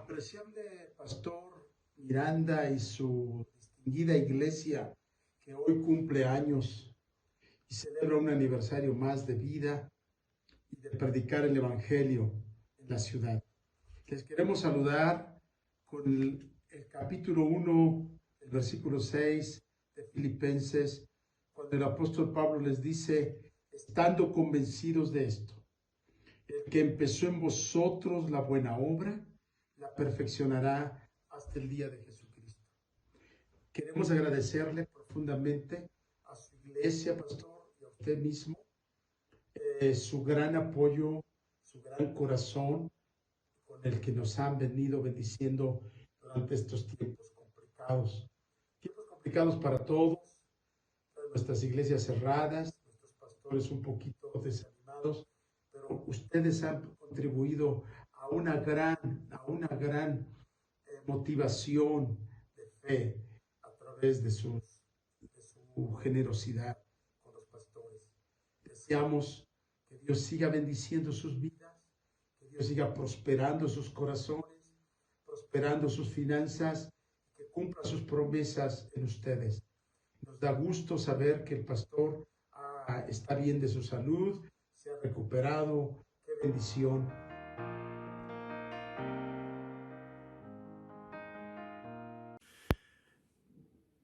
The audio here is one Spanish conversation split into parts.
apreciable pastor Miranda y su distinguida iglesia que hoy cumple años y celebra un aniversario más de vida y de predicar el Evangelio en la ciudad. Les queremos saludar con el capítulo 1, el versículo 6 de Filipenses, cuando el apóstol Pablo les dice, estando convencidos de esto, el que empezó en vosotros la buena obra, la perfeccionará hasta el día de Jesucristo. Queremos agradecerle profundamente a su iglesia, pastor, y a usted mismo, su gran apoyo, su gran corazón, con el que nos han venido bendiciendo durante estos tiempos complicados. Tiempos complicados para todos, nuestras iglesias cerradas, nuestros pastores un poquito desanimados, pero ustedes han contribuido a una gran motivación de fe a través de su generosidad con los pastores. Deseamos que Dios siga bendiciendo sus vidas, que Dios siga prosperando sus corazones, prosperando sus finanzas, que cumpla sus promesas en ustedes. Nos da gusto saber que el pastor está bien de su salud, se ha recuperado. ¡Qué bendición!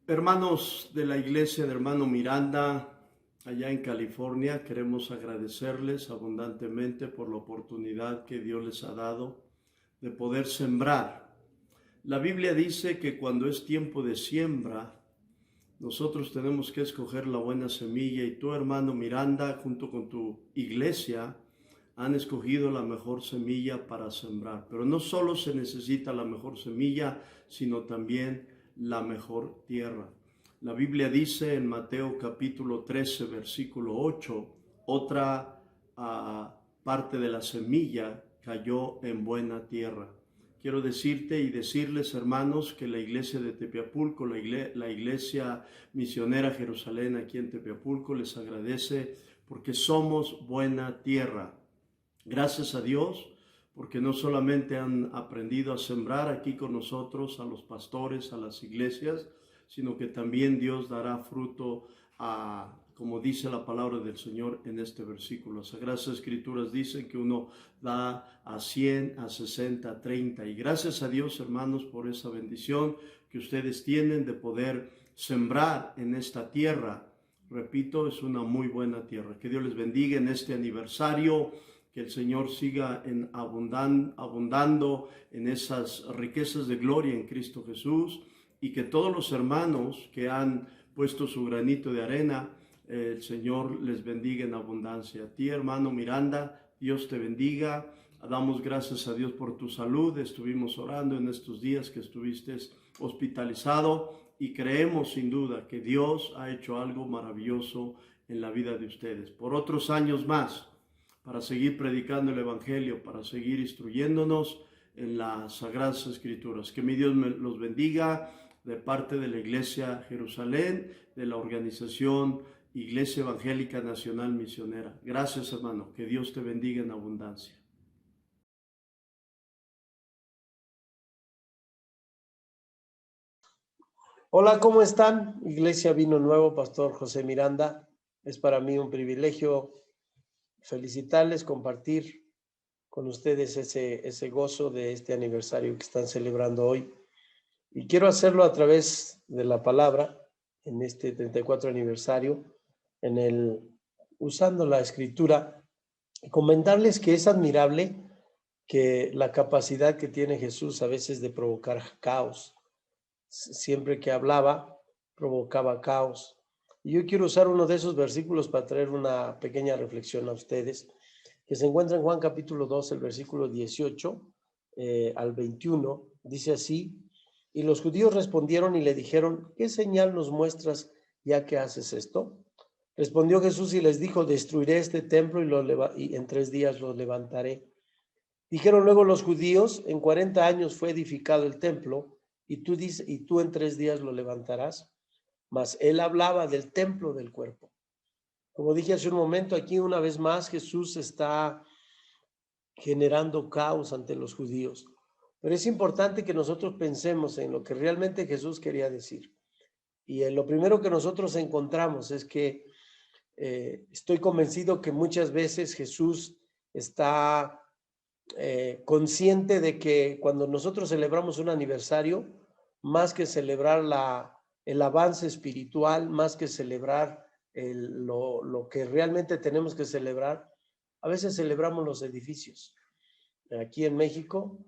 Hermanos de la iglesia de hermano Miranda, allá en California, queremos agradecerles abundantemente por la oportunidad que Dios les ha dado de poder sembrar. La Biblia dice que cuando es tiempo de siembra, nosotros tenemos que escoger la buena semilla, y tú, hermano Miranda, junto con tu iglesia, han escogido la mejor semilla para sembrar. Pero no solo se necesita la mejor semilla, sino también la mejor tierra. La Biblia dice en Mateo capítulo 13, versículo 8, otra parte de la semilla cayó en buena tierra. Quiero decirte y decirles, hermanos, que la iglesia de Tepeapulco, la iglesia misionera Jerusalén aquí en Tepeapulco, les agradece porque somos buena tierra. Gracias a Dios, porque no solamente han aprendido a sembrar aquí con nosotros, a los pastores, a las iglesias, sino que también Dios dará fruto como dice la palabra del Señor en este versículo. Las Sagradas Escrituras dicen que uno da a 100, a 60, a 30. Y gracias a Dios, hermanos, por esa bendición que ustedes tienen de poder sembrar en esta tierra. Repito, es una muy buena tierra. Que Dios les bendiga en este aniversario. Que el Señor siga abundando en esas riquezas de gloria en Cristo Jesús, y que todos los hermanos que han puesto su granito de arena, el Señor les bendiga en abundancia. A ti, hermano Miranda, Dios te bendiga. Damos gracias a Dios por tu salud. Estuvimos orando en estos días que estuviste hospitalizado, y creemos sin duda que Dios ha hecho algo maravilloso en la vida de ustedes. Por otros años más, para seguir predicando el Evangelio, para seguir instruyéndonos en las Sagradas Escrituras. Que mi Dios los bendiga de parte de la Iglesia Jerusalén, de la organización Iglesia Evangélica Nacional Misionera. Gracias, hermano. Que Dios te bendiga en abundancia. Hola, ¿cómo están? Iglesia Vino Nuevo, Pastor José Miranda. Es para mí un privilegio felicitarles, compartir con ustedes ese gozo de este aniversario que están celebrando hoy. Y quiero hacerlo a través de la palabra, en este 34 aniversario, usando la escritura, y comentarles que es admirable que la capacidad que tiene Jesús a veces de provocar caos. Siempre que hablaba, provocaba caos. Y yo quiero usar uno de esos versículos para traer una pequeña reflexión a ustedes, que se encuentra en Juan capítulo 2, el versículo 18 al 21. Dice así: y los judíos respondieron y le dijeron, ¿qué señal nos muestras ya que haces esto? Respondió Jesús y les dijo, destruiré este templo y en 3 días lo levantaré. Dijeron luego los judíos, en 40 años fue edificado el templo, y tú en 3 días lo levantarás. Mas él hablaba del templo del cuerpo. Como dije hace un momento, aquí una vez más Jesús está generando caos ante los judíos. Pero es importante que nosotros pensemos en lo que realmente Jesús quería decir. Y lo primero que nosotros encontramos es que estoy convencido que muchas veces Jesús está consciente de que cuando nosotros celebramos un aniversario, más que celebrar el avance espiritual, más que celebrar lo que realmente tenemos que celebrar, a veces celebramos los edificios. Aquí en México,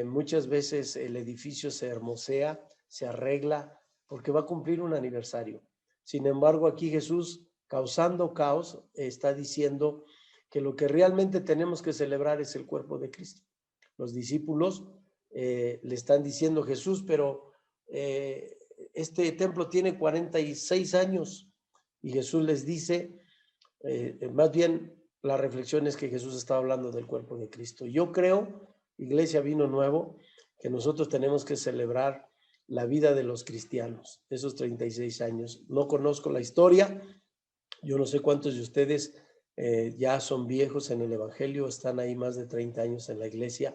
muchas veces el edificio se hermosea, se arregla, porque va a cumplir un aniversario. Sin embargo, aquí Jesús, causando caos, está diciendo que lo que realmente tenemos que celebrar es el cuerpo de Cristo. Los discípulos le están diciendo, Jesús, pero este templo tiene 46 años. Y Jesús les dice, más bien la reflexión es que Jesús estaba hablando del cuerpo de Cristo. Yo creo, Iglesia Vino Nuevo, que nosotros tenemos que celebrar la vida de los cristianos, esos 36 años. No conozco la historia, yo no sé cuántos de ustedes ya son viejos en el Evangelio, están ahí más de 30 años en la iglesia,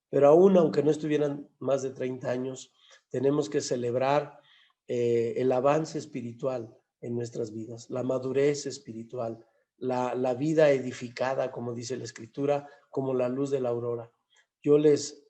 pero aún aunque no estuvieran más de 30 años, tenemos que celebrar el avance espiritual en nuestras vidas, la madurez espiritual, la vida edificada, como dice la Escritura, como la luz de la aurora. Yo les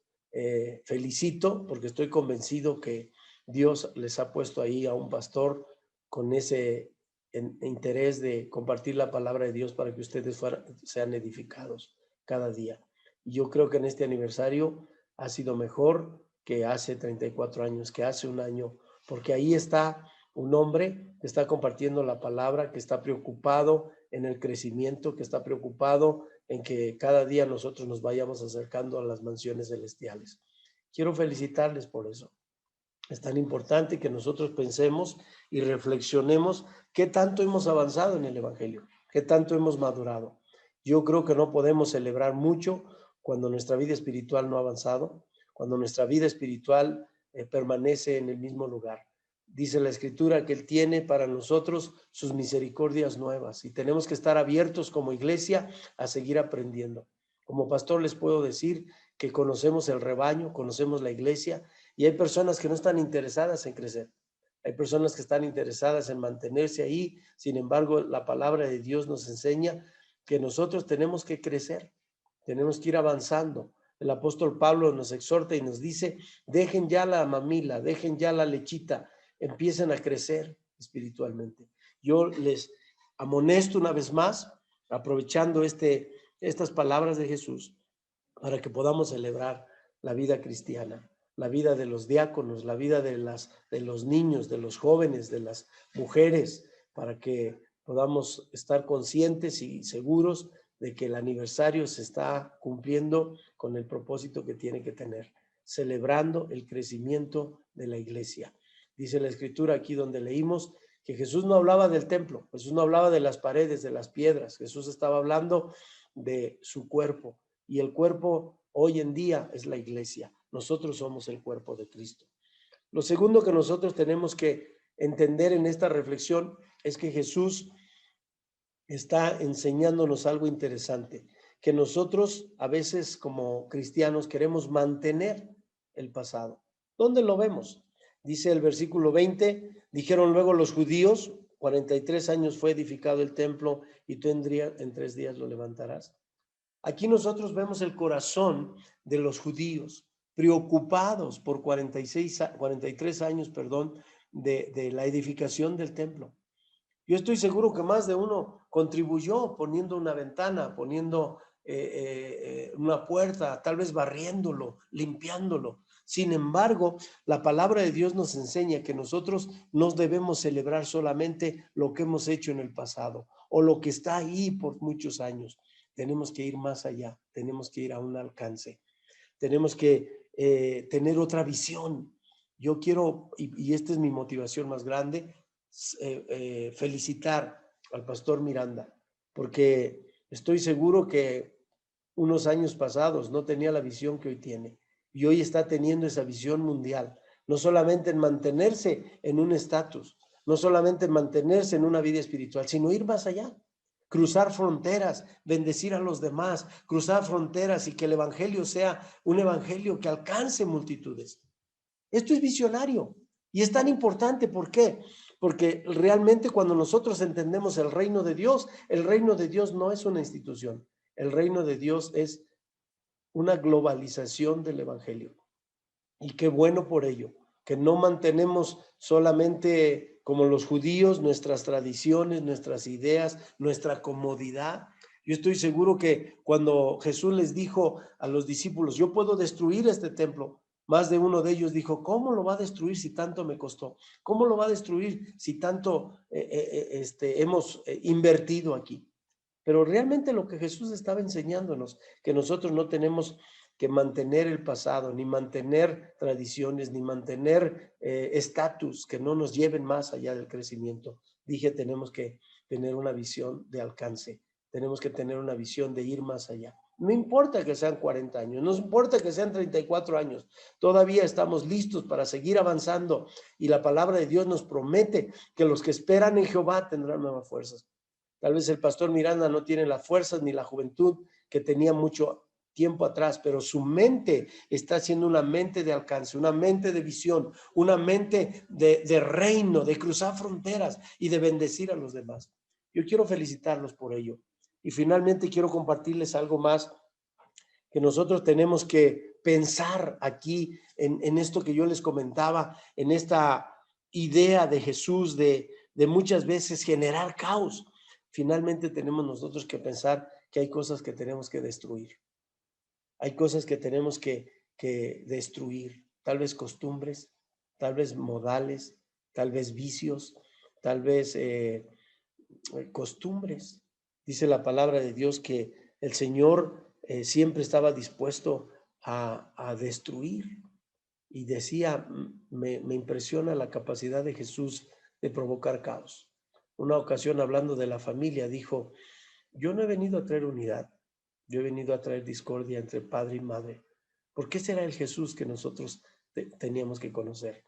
felicito porque estoy convencido que Dios les ha puesto ahí a un pastor con ese interés de compartir la palabra de Dios para que ustedes sean edificados cada día. Y yo creo que en este aniversario ha sido mejor que hace 34 años, que hace un año, porque ahí está un hombre que está compartiendo la palabra, que está preocupado en el crecimiento, que está preocupado en que cada día nosotros nos vayamos acercando a las mansiones celestiales. Quiero felicitarles por eso. Es tan importante que nosotros pensemos y reflexionemos qué tanto hemos avanzado en el Evangelio, qué tanto hemos madurado. Yo creo que no podemos celebrar mucho cuando nuestra vida espiritual no ha avanzado, cuando nuestra vida espiritual permanece en el mismo lugar. Dice la Escritura que Él tiene para nosotros sus misericordias nuevas y tenemos que estar abiertos como iglesia a seguir aprendiendo. Como pastor les puedo decir que conocemos el rebaño, conocemos la iglesia y hay personas que no están interesadas en crecer. Hay personas que están interesadas en mantenerse ahí. Sin embargo, la palabra de Dios nos enseña que nosotros tenemos que crecer, tenemos que ir avanzando. El apóstol Pablo nos exhorta y nos dice, dejen ya la mamila, dejen ya la lechita, empiecen a crecer espiritualmente. Yo les amonesto una vez más, aprovechando estas palabras de Jesús, para que podamos celebrar la vida cristiana, la vida de los diáconos, la vida de los niños, de los jóvenes, de las mujeres, para que podamos estar conscientes y seguros de que el aniversario se está cumpliendo con el propósito que tiene que tener, celebrando el crecimiento de la iglesia. Dice la Escritura aquí donde leímos que Jesús no hablaba del templo, Jesús no hablaba de las paredes, de las piedras, Jesús estaba hablando de su cuerpo, y el cuerpo hoy en día es la iglesia. Nosotros somos el cuerpo de Cristo. Lo segundo que nosotros tenemos que entender en esta reflexión es que Jesús está enseñándonos algo interesante, que nosotros a veces como cristianos queremos mantener el pasado. ¿Dónde lo vemos? Dice el versículo 20, dijeron luego los judíos, 43 años fue edificado el templo y tú en 3 días lo levantarás. Aquí nosotros vemos el corazón de los judíos, preocupados por 43 años, de la edificación del templo. Yo estoy seguro que más de uno contribuyó poniendo una ventana, poniendo una puerta, tal vez barriéndolo, limpiándolo. Sin embargo, la palabra de Dios nos enseña que nosotros no debemos celebrar solamente lo que hemos hecho en el pasado o lo que está ahí por muchos años. Tenemos que ir más allá, tenemos que ir a un alcance, tenemos que tener otra visión. Yo quiero, y esta es mi motivación más grande, felicitar al pastor Miranda, porque estoy seguro que unos años pasados no tenía la visión que hoy tiene, y hoy está teniendo esa visión mundial, no solamente en mantenerse en un estatus, no solamente en mantenerse en una vida espiritual, sino ir más allá. cruzar fronteras, bendecir a los demás, cruzar fronteras y que el evangelio sea un evangelio que alcance multitudes. Esto es visionario y es tan importante. ¿Por qué? Porque realmente cuando nosotros entendemos el reino de Dios no es una institución. El reino de Dios es una globalización del evangelio. Y qué bueno por ello, que no mantenemos solamente como los judíos nuestras tradiciones, nuestras ideas, nuestra comodidad. Yo estoy seguro que cuando Jesús les dijo a los discípulos, yo puedo destruir este templo, más de uno de ellos dijo, ¿cómo lo va a destruir si tanto me costó? ¿Cómo lo va a destruir si tanto hemos invertido aquí? Pero realmente lo que Jesús estaba enseñándonos, que nosotros no tenemos que mantener el pasado, ni mantener tradiciones, ni mantener estatus que no nos lleven más allá del crecimiento. Dije, tenemos que tener una visión de alcance, tenemos que tener una visión de ir más allá. No importa que sean 40 años, no importa que sean 34 años, todavía estamos listos para seguir avanzando y la palabra de Dios nos promete que los que esperan en Jehová tendrán nuevas fuerzas. Tal vez el pastor Miranda no tiene las fuerzas ni la juventud que tenía mucho tiempo atrás, pero su mente está siendo una mente de alcance, una mente de visión, una mente de reino, de cruzar fronteras y de bendecir a los demás. Yo quiero felicitarlos por ello. Y finalmente quiero compartirles algo más que nosotros tenemos que pensar aquí en esto que yo les comentaba, en esta idea de Jesús de muchas veces generar caos. Finalmente tenemos nosotros que pensar que hay cosas que tenemos que destruir. Hay cosas que tenemos que destruir, tal vez costumbres, tal vez modales, tal vez vicios, tal vez costumbres. Dice la palabra de Dios que el Señor siempre estaba dispuesto a destruir. Y decía, me impresiona la capacidad de Jesús de provocar caos. Una ocasión hablando de la familia dijo, yo no he venido a traer unidad, yo he venido a traer discordia entre padre y madre. ¿Por qué será el Jesús que nosotros teníamos que conocer?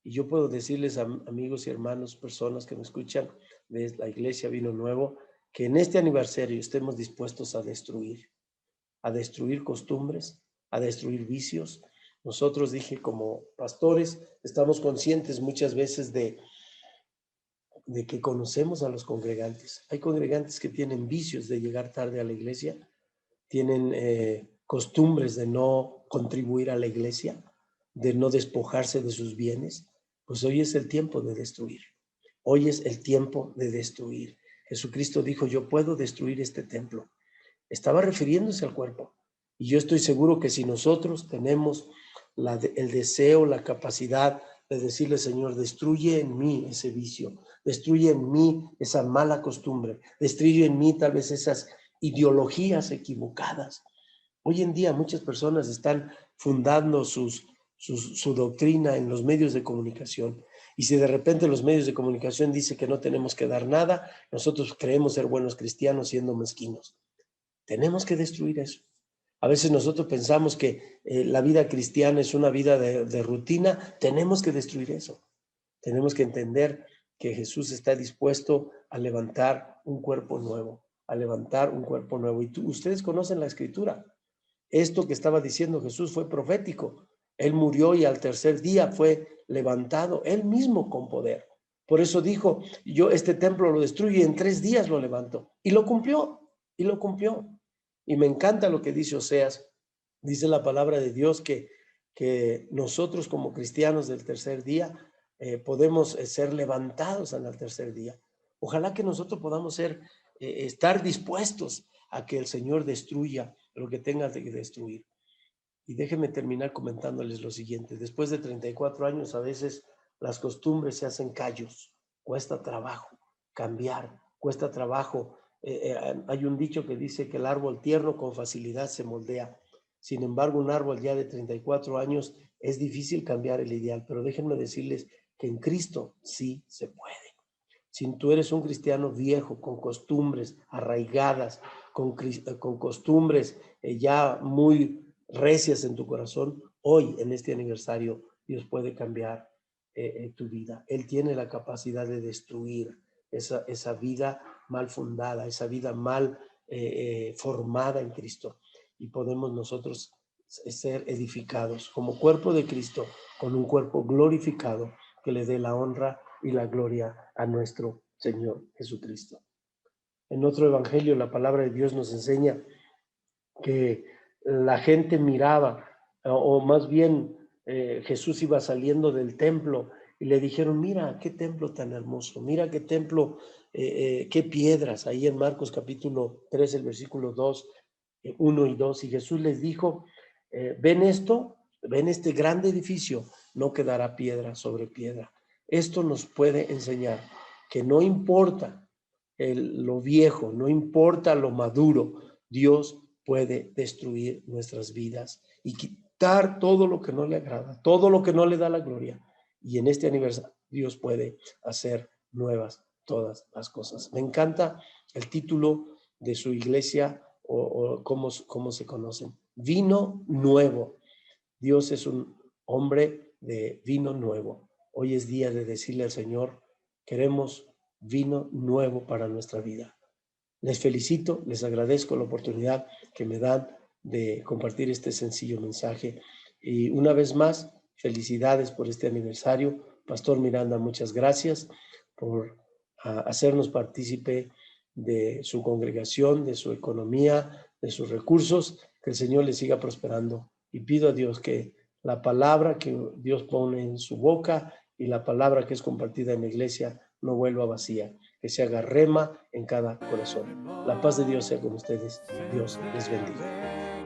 Y yo puedo decirles, amigos y hermanos, personas que me escuchan de la iglesia Vino Nuevo, que en este aniversario estemos dispuestos a destruir costumbres, a destruir vicios. Nosotros, dije, como pastores, estamos conscientes muchas veces de que conocemos a los congregantes. Hay congregantes que tienen vicios de llegar tarde a la iglesia, tienen costumbres de no contribuir a la iglesia, de no despojarse de sus bienes. Pues hoy es el tiempo de destruir. Hoy es el tiempo de destruir. Jesucristo dijo, yo puedo destruir este templo. Estaba refiriéndose al cuerpo. Y yo estoy seguro que si nosotros tenemos el deseo, la capacidad de decirle, Señor, destruye en mí ese vicio, destruye en mí esa mala costumbre, destruye en mí tal vez esas ideologías equivocadas. Hoy en día muchas personas están fundando su doctrina en los medios de comunicación. Y si de repente los medios de comunicación dicen que no tenemos que dar nada, nosotros creemos ser buenos cristianos siendo mezquinos. Tenemos que destruir eso. A veces nosotros pensamos que la vida cristiana es una vida de rutina. Tenemos que destruir eso. Tenemos que entender que Jesús está dispuesto a levantar un cuerpo nuevo, Y ustedes conocen la escritura. Esto que estaba diciendo Jesús fue profético. Él murió y al tercer día fue levantado, él mismo con poder. Por eso dijo, yo este templo lo destruyo y en 3 días lo levanto. Y lo cumplió. Y me encanta lo que dice Oseas. Dice la palabra de Dios que nosotros como cristianos del tercer día podemos ser levantados en el tercer día. Ojalá que nosotros podamos estar dispuestos a que el Señor destruya lo que tenga que destruir. Y déjenme terminar comentándoles lo siguiente. Después de 34 años, a veces las costumbres se hacen callos. Cuesta trabajo cambiar, cuesta trabajo. Hay un dicho que dice que el árbol tierno con facilidad se moldea. Sin embargo, un árbol ya de 34 años es difícil cambiar el ideal. Pero déjenme decirles que en Cristo sí se puede. Si tú eres un cristiano viejo, con costumbres arraigadas, con costumbres ya muy recias en tu corazón, hoy en este aniversario Dios puede cambiar tu vida. Él tiene la capacidad de destruir esa vida mal fundada, esa vida mal formada en Cristo. Y podemos nosotros ser edificados como cuerpo de Cristo, con un cuerpo glorificado que le dé la honra y la gloria a nuestro Señor Jesucristo. En otro evangelio, la palabra de Dios nos enseña que la gente miraba, o más bien Jesús iba saliendo del templo y le dijeron, mira qué templo tan hermoso, mira qué templo, qué piedras, ahí en Marcos capítulo 3, el versículo 2, 1 y 2, y Jesús les dijo, ven esto, ven este grande edificio, no quedará piedra sobre piedra. Esto nos puede enseñar que no importa lo viejo, no importa lo maduro, Dios puede destruir nuestras vidas y quitar todo lo que no le agrada, todo lo que no le da la gloria. Y en este aniversario Dios puede hacer nuevas todas las cosas. Me encanta el título de su iglesia o cómo se conocen. Vino nuevo. Dios es un hombre de vino nuevo. Hoy es día de decirle al Señor, queremos vino nuevo para nuestra vida. Les felicito, les agradezco la oportunidad que me dan de compartir este sencillo mensaje. Y una vez más, felicidades por este aniversario. Pastor Miranda, muchas gracias por hacernos partícipe de su congregación, de su economía, de sus recursos. Que el Señor les siga prosperando. Y pido a Dios que la palabra que Dios pone en su boca y la palabra que es compartida en la iglesia no vuelva vacía, que se haga rema en cada corazón. La paz de Dios sea con ustedes. Dios les bendiga.